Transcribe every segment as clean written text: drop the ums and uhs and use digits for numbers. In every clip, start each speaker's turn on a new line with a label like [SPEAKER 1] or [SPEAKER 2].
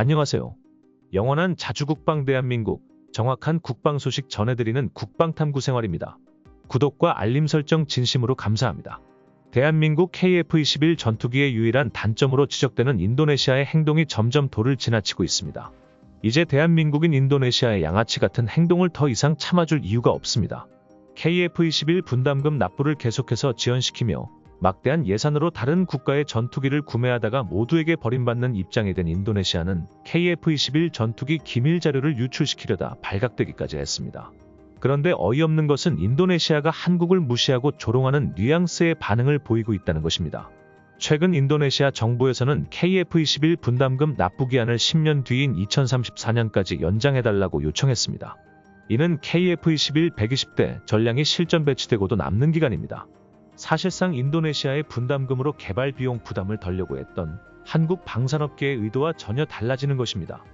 [SPEAKER 1] 안녕하세요. 영원한 자주국방 대한민국, 정확한 국방 소식 전해드리는 국방탐구 생활입니다. 구독과 알림 설정 진심으로 감사합니다. 대한민국 KF-21 전투기의 유일한 단점으로 지적되는 인도네시아의 행동이 점점 도를 지나치고 있습니다. 이제 대한민국인 인도네시아의 양아치 같은 행동을 더 이상 참아줄 이유가 없습니다. KF-21 분담금 납부를 계속해서 지연시키며 막대한 예산으로 다른 국가의 전투기를 구매하다가 모두에게 버림받는 입장이 된 인도네시아는 KF-21 전투기 기밀 자료를 유출시키려다 발각되기까지 했습니다. 그런데 어이없는 것은 인도네시아가 한국을 무시하고 조롱하는 뉘앙스의 반응을 보이고 있다는 것입니다. 최근 인도네시아 정부에서는 KF-21 분담금 납부 기한을 10년 뒤인 2034년까지 연장해달라고 요청했습니다. 이는 KF-21 120대 전량이 실전 배치되고도 남는 기간입니다. 사실상 인도네시아의 분담금으로 개발 비용 부담을 덜려고 했던 한국 방산업계의 의도와 전혀 달라지는 것입니다.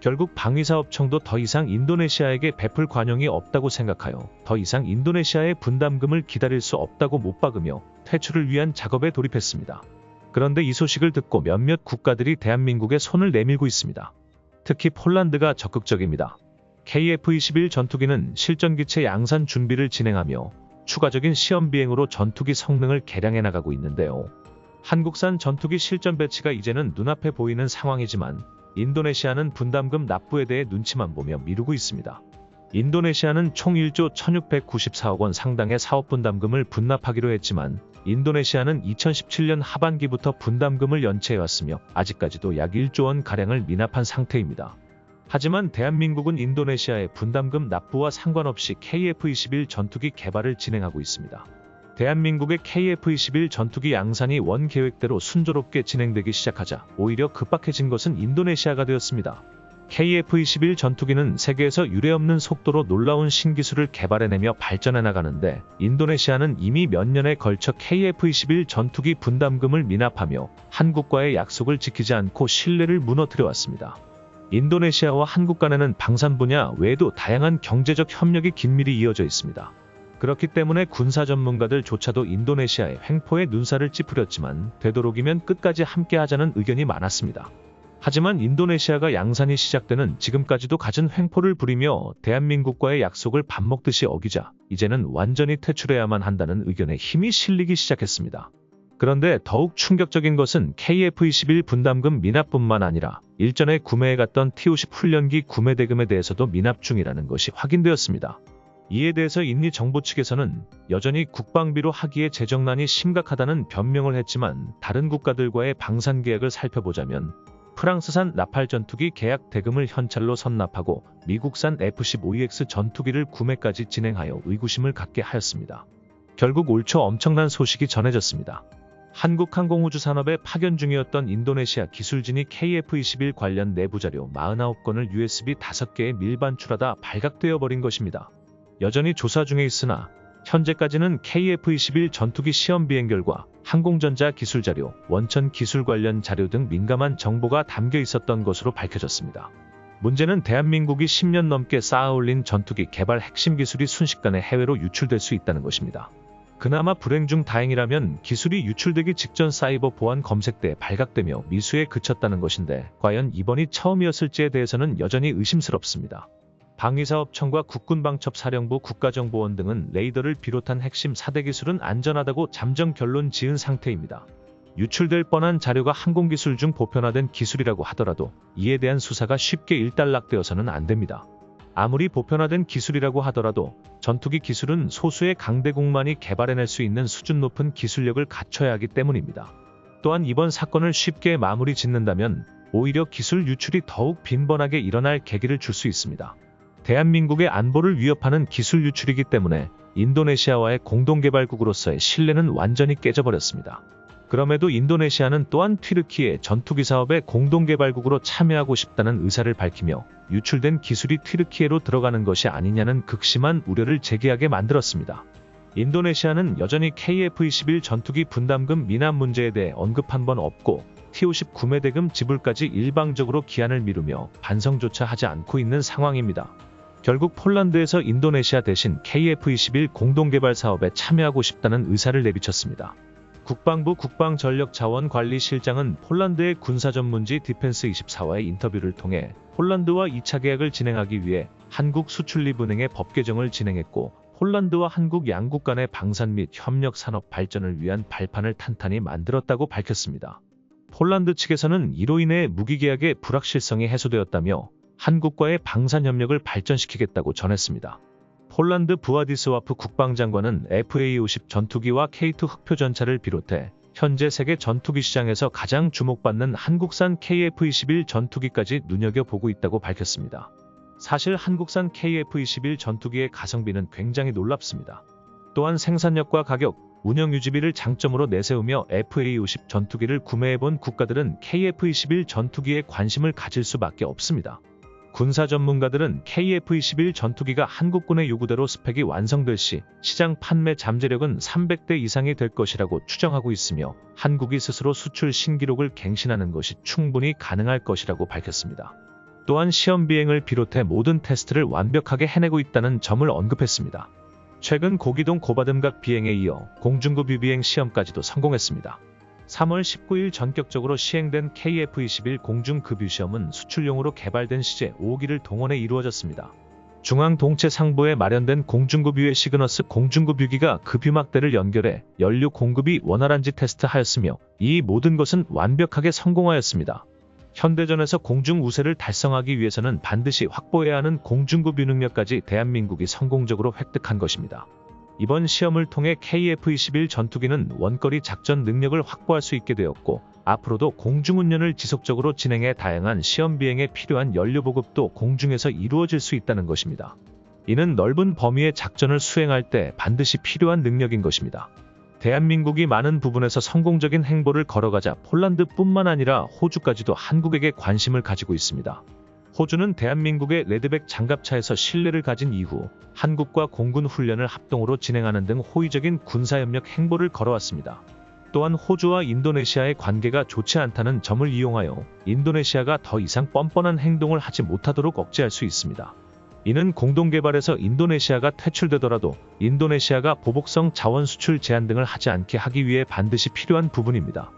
[SPEAKER 1] 결국 방위사업청도 더 이상 인도네시아에게 베풀 관용이 없다고 생각하여 더 이상 인도네시아의 분담금을 기다릴 수 없다고 못 박으며 퇴출을 위한 작업에 돌입했습니다. 그런데 이 소식을 듣고 몇몇 국가들이 대한민국에 손을 내밀고 있습니다. 특히 폴란드가 적극적입니다. KF-21 전투기는 실전기체 양산 준비를 진행하며 추가적인 시험 비행으로 전투기 성능을 개량해 나가고 있는데요. 한국산 전투기 실전 배치가 이제는 눈앞에 보이는 상황이지만 인도네시아는 분담금 납부에 대해 눈치만 보며 미루고 있습니다. 인도네시아는 총 1조 1694억 원 상당의 사업 분담금을 분납하기로 했지만 인도네시아는 2017년 하반기부터 분담금을 연체해왔으며 아직까지도 약 1조 원 가량을 미납한 상태입니다. 하지만 대한민국은 인도네시아의 분담금 납부와 상관없이 KF-21 전투기 개발을 진행하고 있습니다. 대한민국의 KF-21 전투기 양산이 원 계획대로 순조롭게 진행되기 시작하자 오히려 급박해진 것은 인도네시아가 되었습니다. KF-21 전투기는 세계에서 유례없는 속도로 놀라운 신기술을 개발해내며 발전해 나가는데 인도네시아는 이미 몇 년에 걸쳐 KF-21 전투기 분담금을 미납하며 한국과의 약속을 지키지 않고 신뢰를 무너뜨려 왔습니다. 인도네시아와 한국 간에는 방산 분야 외에도 다양한 경제적 협력이 긴밀히 이어져 있습니다. 그렇기 때문에 군사 전문가들조차도 인도네시아의 횡포에 눈살을 찌푸렸지만 되도록이면 끝까지 함께하자는 의견이 많았습니다. 하지만 인도네시아가 양산이 시작되는 지금까지도 갖은 횡포를 부리며 대한민국과의 약속을 밥 먹듯이 어기자 이제는 완전히 퇴출해야만 한다는 의견에 힘이 실리기 시작했습니다. 그런데 더욱 충격적인 것은 KF-21 분담금 미납뿐만 아니라 일전에 구매해갔던 T-50 훈련기 구매 대금에 대해서도 미납 중이라는 것이 확인되었습니다. 이에 대해서 인리 정부 측에서는 여전히 국방비로 하기에 재정난이 심각하다는 변명을 했지만 다른 국가들과의 방산 계약을 살펴보자면 프랑스산 라팔 전투기 계약 대금을 현찰로 선납하고 미국산 F-15EX 전투기를 구매까지 진행하여 의구심을 갖게 하였습니다. 결국 올 초 엄청난 소식이 전해졌습니다. 한국항공우주산업에 파견 중이었던 인도네시아 기술진이 KF-21 관련 내부자료 49건을 USB 5개에 밀반출하다 발각되어 버린 것입니다. 여전히 조사 중에 있으나 현재까지는 KF-21 전투기 시험 비행 결과, 항공전자 기술 자료, 원천 기술 관련 자료 등 민감한 정보가 담겨 있었던 것으로 밝혀졌습니다. 문제는 대한민국이 10년 넘게 쌓아올린 전투기 개발 핵심 기술이 순식간에 해외로 유출될 수 있다는 것입니다. 그나마 불행 중 다행이라면 기술이 유출되기 직전 사이버 보안 검색대에 발각되며 미수에 그쳤다는 것인데 과연 이번이 처음이었을지에 대해서는 여전히 의심스럽습니다. 방위사업청과 국군방첩사령부 국가정보원 등은 레이더를 비롯한 핵심 4대 기술은 안전하다고 잠정 결론 지은 상태입니다. 유출될 뻔한 자료가 항공기술 중 보편화된 기술이라고 하더라도 이에 대한 수사가 쉽게 일단락되어서는 안 됩니다. 아무리 보편화된 기술이라고 하더라도 전투기 기술은 소수의 강대국만이 개발해낼 수 있는 수준 높은 기술력을 갖춰야 하기 때문입니다. 또한 이번 사건을 쉽게 마무리 짓는다면 오히려 기술 유출이 더욱 빈번하게 일어날 계기를 줄 수 있습니다. 대한민국의 안보를 위협하는 기술 유출이기 때문에 인도네시아와의 공동개발국으로서의 신뢰는 완전히 깨져버렸습니다. 그럼에도 인도네시아는 또한 튀르키예 전투기 사업의 공동개발국으로 참여하고 싶다는 의사를 밝히며 유출된 기술이 튀르키예로 들어가는 것이 아니냐는 극심한 우려를 제기하게 만들었습니다. 인도네시아는 여전히 KF-21 전투기 분담금 미납 문제에 대해 언급 한 번 없고 T-50 구매 대금 지불까지 일방적으로 기한을 미루며 반성조차 하지 않고 있는 상황입니다. 결국 폴란드에서 인도네시아 대신 KF-21 공동개발 사업에 참여하고 싶다는 의사를 내비쳤습니다. 국방부 국방전력자원관리실장은 폴란드의 군사전문지 디펜스24와의 인터뷰를 통해 폴란드와 2차 계약을 진행하기 위해 한국 수출립은행의 법 개정을 진행했고, 폴란드와 한국 양국 간의 방산 및 협력 산업 발전을 위한 발판을 탄탄히 만들었다고 밝혔습니다. 폴란드 측에서는 이로 인해 무기계약의 불확실성이 해소되었다며 한국과의 방산 협력을 발전시키겠다고 전했습니다. 폴란드 부아디스와프 국방장관은 FA-50 전투기와 K2 흑표 전차를 비롯해 현재 세계 전투기 시장에서 가장 주목받는 한국산 KF-21 전투기까지 눈여겨보고 있다고 밝혔습니다. 사실 한국산 KF-21 전투기의 가성비는 굉장히 놀랍습니다. 또한 생산력과 가격, 운영 유지비를 장점으로 내세우며 FA-50 전투기를 구매해본 국가들은 KF-21 전투기에 관심을 가질 수밖에 없습니다. 군사 전문가들은 KF-21 전투기가 한국군의 요구대로 스펙이 완성될 시 시장 판매 잠재력은 300대 이상이 될 것이라고 추정하고 있으며, 한국이 스스로 수출 신기록을 갱신하는 것이 충분히 가능할 것이라고 밝혔습니다. 또한 시험 비행을 비롯해 모든 테스트를 완벽하게 해내고 있다는 점을 언급했습니다. 최근 고기동 고바듬각 비행에 이어 공중급 유비행 시험까지도 성공했습니다. 3월 19일 전격적으로 시행된 KF-21 공중급유 시험은 수출용으로 개발된 시제 5기를 동원해 이루어졌습니다. 중앙 동체 상부에 마련된 공중급유의 시그너스 공중급유기가 급유막대를 연결해 연료 공급이 원활한지 테스트하였으며, 이 모든 것은 완벽하게 성공하였습니다. 현대전에서 공중 우세를 달성하기 위해서는 반드시 확보해야 하는 공중급유 능력까지 대한민국이 성공적으로 획득한 것입니다. 이번 시험을 통해 KF-21 전투기는 원거리 작전 능력을 확보할 수 있게 되었고, 앞으로도 공중훈련을 지속적으로 진행해 다양한 시험 비행에 필요한 연료 보급도 공중에서 이루어질 수 있다는 것입니다. 이는 넓은 범위의 작전을 수행할 때 반드시 필요한 능력인 것입니다. 대한민국이 많은 부분에서 성공적인 행보를 걸어가자 폴란드뿐만 아니라 호주까지도 한국에게 관심을 가지고 있습니다. 호주는 대한민국의 레드백 장갑차에서 신뢰를 가진 이후 한국과 공군 훈련을 합동으로 진행하는 등 호의적인 군사협력 행보를 걸어왔습니다. 또한 호주와 인도네시아의 관계가 좋지 않다는 점을 이용하여 인도네시아가 더 이상 뻔뻔한 행동을 하지 못하도록 억제할 수 있습니다. 이는 공동개발에서 인도네시아가 퇴출되더라도 인도네시아가 보복성 자원 수출 제한 등을 하지 않게 하기 위해 반드시 필요한 부분입니다.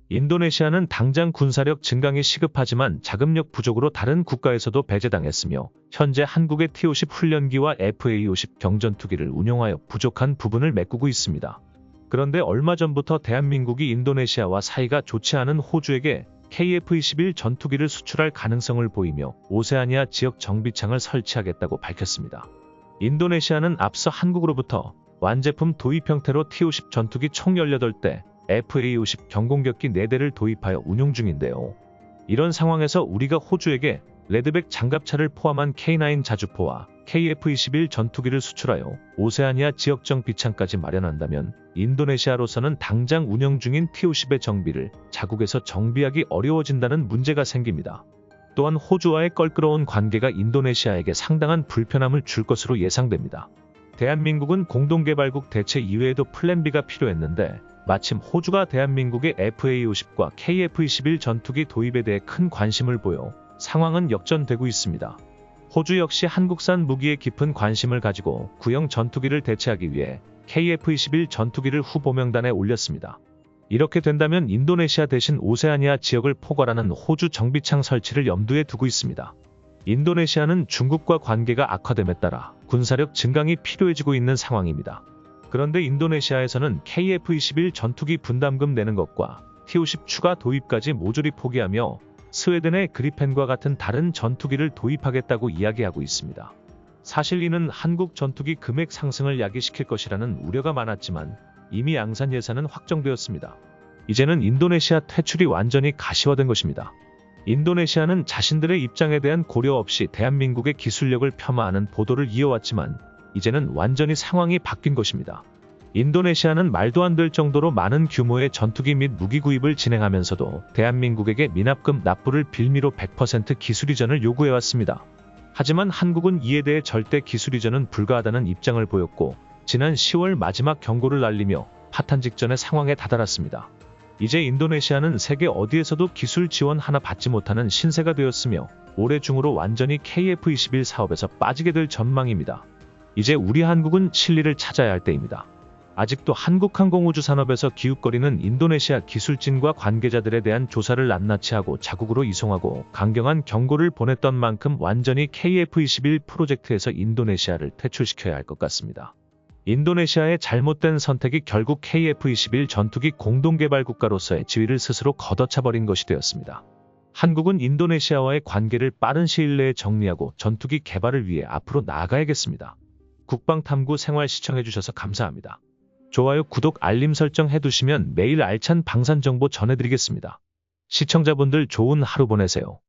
[SPEAKER 1] 인도네시아는 당장 군사력 증강이 시급하지만 자금력 부족으로 다른 국가에서도 배제당했으며, 현재 한국의 T-50 훈련기와 FA-50 경전투기를 운용하여 부족한 부분을 메꾸고 있습니다. 그런데 얼마 전부터 대한민국이 인도네시아와 사이가 좋지 않은 호주에게 KF-21 전투기를 수출할 가능성을 보이며 오세아니아 지역 정비창을 설치하겠다고 밝혔습니다. 인도네시아는 앞서 한국으로부터 완제품 도입 형태로 T-50 전투기 총 18대, FA-50 경공격기 4대를 도입하여 운용 중인데요. 이런 상황에서 우리가 호주에게 레드백 장갑차를 포함한 K9 자주포와 KF-21 전투기를 수출하여 오세아니아 지역 정비창까지 마련한다면 인도네시아로서는 당장 운영 중인 T-50의 정비를 자국에서 정비하기 어려워진다는 문제가 생깁니다. 또한 호주와의 껄끄러운 관계가 인도네시아에게 상당한 불편함을 줄 것으로 예상됩니다. 대한민국은 공동개발국 대체 이외에도 플랜 B가 필요했는데, 마침 호주가 대한민국의 FA-50과 KF-21 전투기 도입에 대해 큰 관심을 보여 상황은 역전되고 있습니다. 호주 역시 한국산 무기에 깊은 관심을 가지고 구형 전투기를 대체하기 위해 KF-21 전투기를 후보 명단에 올렸습니다. 이렇게 된다면 인도네시아 대신 오세아니아 지역을 포괄하는 호주 정비창 설치를 염두에 두고 있습니다. 인도네시아는 중국과 관계가 악화됨에 따라 군사력 증강이 필요해지고 있는 상황입니다. 그런데 인도네시아에서는 KF-21 전투기 분담금 내는 것과 T-50 추가 도입까지 모조리 포기하며 스웨덴의 그리펜과 같은 다른 전투기를 도입하겠다고 이야기하고 있습니다. 사실 이는 한국 전투기 금액 상승을 야기시킬 것이라는 우려가 많았지만 이미 양산 예산은 확정되었습니다. 이제는 인도네시아 퇴출이 완전히 가시화된 것입니다. 인도네시아는 자신들의 입장에 대한 고려 없이 대한민국의 기술력을 폄하하는 보도를 이어왔지만 이제는 완전히 상황이 바뀐 것입니다. 인도네시아는 말도 안 될 정도로 많은 규모의 전투기 및 무기 구입을 진행하면서도 대한민국에게 미납금 납부를 빌미로 100% 기술 이전을 요구해왔습니다. 하지만 한국은 이에 대해 절대 기술 이전은 불가하다는 입장을 보였고, 지난 10월 마지막 경고를 날리며 파탄 직전의 상황에 다다랐습니다. 이제 인도네시아는 세계 어디에서도 기술 지원 하나 받지 못하는 신세가 되었으며 올해 중으로 완전히 KF-21 사업에서 빠지게 될 전망입니다. 이제 우리 한국은 진리를 찾아야 할 때입니다. 아직도 한국항공우주 산업에서 기웃거리는 인도네시아 기술진과 관계자들에 대한 조사를 낱낱이 하고 자국으로 이송하고 강경한 경고를 보냈던 만큼 완전히 KF-21 프로젝트에서 인도네시아를 퇴출시켜야 할 것 같습니다. 인도네시아의 잘못된 선택이 결국 KF-21 전투기 공동개발 국가로서의 지위를 스스로 걷어차버린 것이 되었습니다. 한국은 인도네시아와의 관계를 빠른 시일 내에 정리하고 전투기 개발을 위해 앞으로 나아가야겠습니다. 국방탐구 생활 시청해주셔서 감사합니다. 좋아요, 구독, 알림 설정 해두시면 매일 알찬 방산 정보 전해드리겠습니다. 시청자분들 좋은 하루 보내세요.